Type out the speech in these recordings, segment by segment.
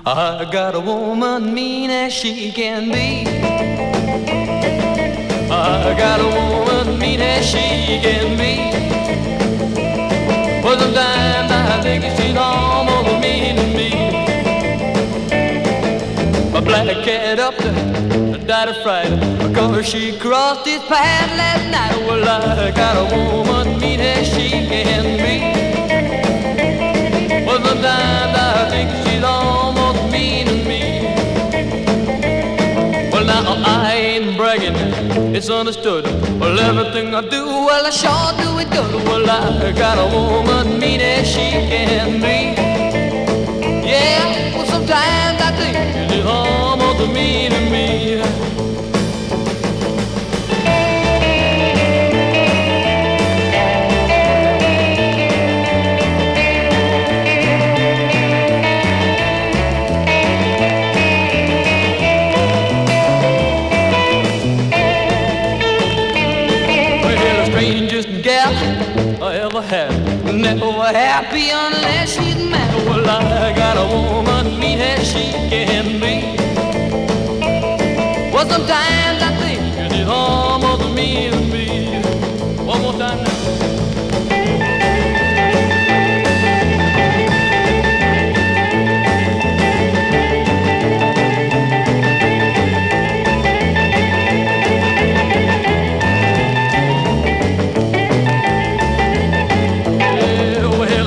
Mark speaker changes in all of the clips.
Speaker 1: I got a woman mean as she can be. I got a woman mean as she can be. But sometimes I think she's almost mean to me. A black cat up there died of fright because she crossed his path last night. Well, I got a woman mean as she can be. But sometimes I think she's almost mean to me. Well, now I ain't bragging, it's understood. Well, everything I do, well, I sure do it good. Well, I got a woman mean as she can be. Yeah, well, sometimes I think she's almost mean to me. I ever had, never happy unless she's mad. Well, I got a woman mean as she can be. Well, sometimes I think she's almost mean to me. One more time now.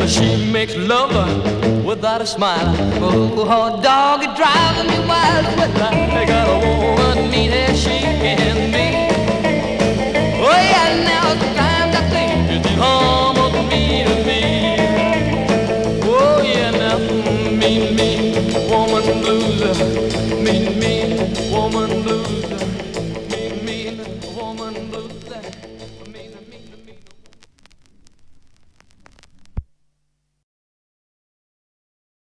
Speaker 1: She makes love without a smile. Oh, her dog is driving me wild. Well, I